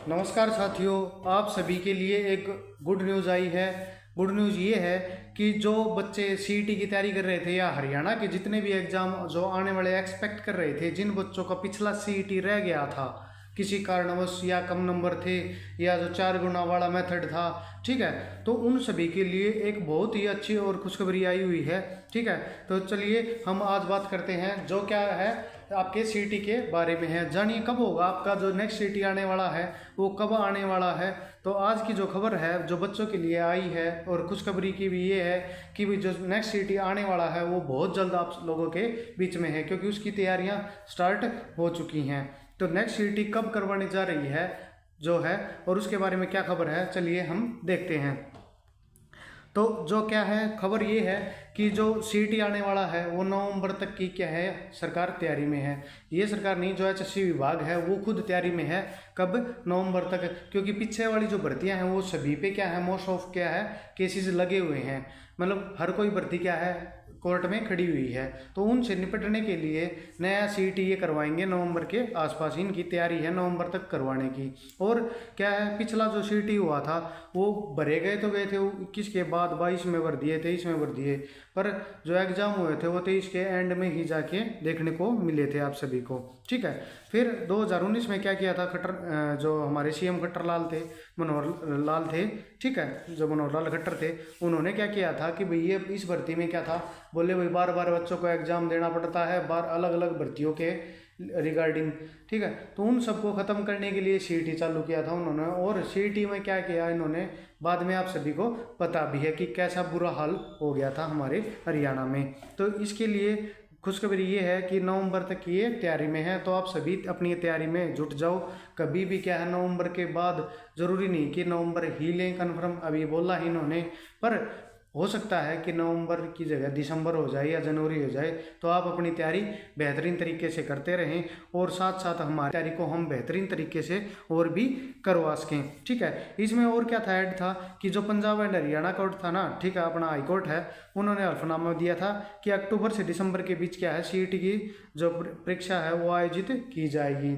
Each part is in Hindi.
नमस्कार साथियों, आप सभी के लिए एक गुड न्यूज़ आई है। गुड न्यूज़ ये है कि जो बच्चे सीईटी की तैयारी कर रहे थे या हरियाणा के जितने भी एग्ज़ाम जो आने वाले एक्सपेक्ट कर रहे थे, जिन बच्चों का पिछला सीईटी रह गया था किसी कारणवश या कम नंबर थे या जो 4 गुना वाला मेथड था, ठीक है, तो उन सभी के लिए एक बहुत ही अच्छी और खुशखबरी आई हुई है। ठीक है, तो चलिए हम आज बात करते हैं जो क्या है आपके सीईटी के बारे में है। जानिए कब होगा आपका जो नेक्स्ट सीईटी आने वाला है, वो कब आने वाला है। तो आज की जो खबर है जो बच्चों के लिए आई है और खुशखबरी की भी ये है कि भी जो नेक्स्ट सीईटी आने वाला है वो बहुत जल्द आप लोगों के बीच में है, क्योंकि उसकी तैयारियां स्टार्ट हो चुकी हैं। तो नेक्स्ट सीईटी कब करवाने जा रही है जो है और उसके बारे में क्या खबर है, चलिए हम देखते हैं। तो जो क्या है खबर ये है कि जो सीईटी आने वाला है वो नवंबर तक की क्या है सरकार तैयारी में है। ये सरकार नहीं, जो एचएससी विभाग है वो खुद तैयारी में है। कब? नवंबर तक, क्योंकि पीछे वाली जो भर्तियां हैं वो सभी पे क्या है मोस्ट ऑफ क्या है केसेस लगे हुए हैं। मतलब हर कोई भर्ती क्या है कोर्ट में खड़ी हुई है। तो उनसे निपटने के लिए नया सीईटी ये करवाएंगे नवंबर के आसपास। इनकी तैयारी है नवंबर तक करवाने की। और क्या है पिछला जो सीईटी हुआ था वो भरे गए तो गए थे 21 के बाद 22 में भर दिए, 23 में भर दिए, पर जो एग्जाम हुए थे वो 23 के एंड में ही जाके देखने को मिले थे आप सभी को। ठीक है, फिर 2019 में क्या किया था खट्टर, जो हमारे सीएम खट्टर लाल थे, मनोहर लाल थे, ठीक है, जो मनोहर लाल खट्टर थे, उन्होंने क्या किया था कि भाई ये इस भर्ती में क्या था, बोले भाई बार बार बच्चों को एग्जाम देना पड़ता है, बार अलग अलग भर्तियों के रिगार्डिंग। ठीक है, तो उन सबको ख़त्म करने के लिए सीईटी चालू किया था उन्होंने। और सीईटी में क्या किया इन्होंने बाद में आप सभी को पता भी है कि कैसा बुरा हाल हो गया था हमारे हरियाणा में। तो इसके लिए खुशखबरी ये है कि नवंबर तक ये तैयारी में है। तो आप सभी अपनी तैयारी में जुट जाओ। कभी भी क्या है नवंबर के बाद, ज़रूरी नहीं कि नवंबर ही लें कन्फर्म, अभी बोला ही इन्होंने, पर हो सकता है कि नवंबर की जगह दिसंबर हो जाए या जनवरी हो जाए। तो आप अपनी तैयारी बेहतरीन तरीके से करते रहें और साथ साथ हमारी तैयारी को हम बेहतरीन तरीके से और भी करवा सकें। ठीक है, इसमें और क्या था ऐड था कि जो पंजाब एंड हरियाणा कोर्ट था ना, ठीक है, अपना हाई कोर्ट है, उन्होंने हल्फनामा दिया था कि अक्टूबर से दिसंबर के बीच क्या है सीईटी की जो परीक्षा है वो आयोजित की जाएगी।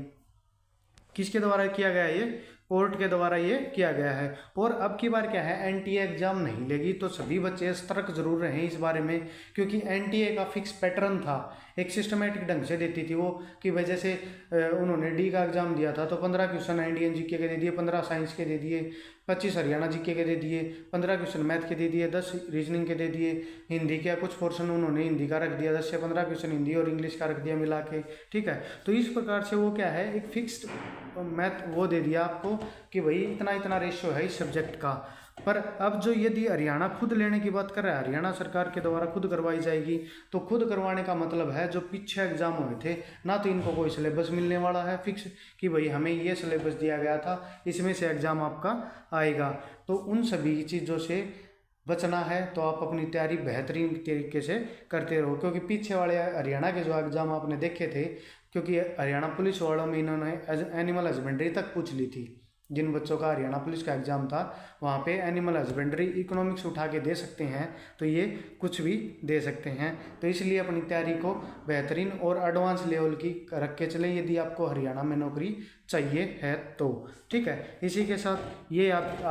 किसके द्वारा किया गया ये? कोर्ट के द्वारा ये किया गया है। और अब की बार क्या है एनटीए एग्जाम नहीं लेगी। तो सभी बच्चे सतर्क जरूर रहें इस बारे में, क्योंकि एनटीए का फिक्स पैटर्न था, एक सिस्टमेटिक ढंग से देती थी वो कि वजह से उन्होंने डी का एग्जाम दिया था तो 15 क्वेश्चन इंडियन जीके के दे दिए, 15 साइंस के दे दिए, 25 हरियाणा जीके के दे दिए, 15 क्वेश्चन मैथ के दे दिए, 10 रीजनिंग के दे दिए, हिंदी का कुछ पोर्शन उन्होंने हिंदी का रख दिया, 10 से 15 क्वेश्चन हिंदी और इंग्लिश का रख दिया मिला के। ठीक है, तो इस प्रकार से वो क्या है एक फिक्स्ड मैथ वो दे दिया आपको कि भाई इतना इतना रेशियो है इस सब्जेक्ट का। पर अब जो यदि हरियाणा खुद लेने की बात कर रहा है, हरियाणा सरकार के द्वारा खुद करवाई जाएगी, तो खुद करवाने का मतलब है जो पीछे एग्जाम हुए थे ना, तो इनको कोई सिलेबस मिलने वाला है फिक्स कि भाई हमें ये सिलेबस दिया गया था, इसमें से एग्जाम आपका आएगा। तो उन सभी चीज़ों से बचना है तो आप अपनी तैयारी बेहतरीन तरीके से करते रहो, क्योंकि पीछे वाले हरियाणा के जो एग्ज़ाम आपने देखे थे, क्योंकि हरियाणा पुलिस वालों में इन्होंने एनिमल हस्बेंड्री तक पूछ ली थी। जिन बच्चों का हरियाणा पुलिस का एग्ज़ाम था वहाँ पे एनिमल हस्बेंड्री इकोनॉमिक्स उठा के दे सकते हैं, तो ये कुछ भी दे सकते हैं। तो इसलिए अपनी तैयारी को बेहतरीन और एडवांस लेवल की रख के चलें यदि आपको हरियाणा में नौकरी चाहिए है तो। ठीक है, इसी के साथ ये आप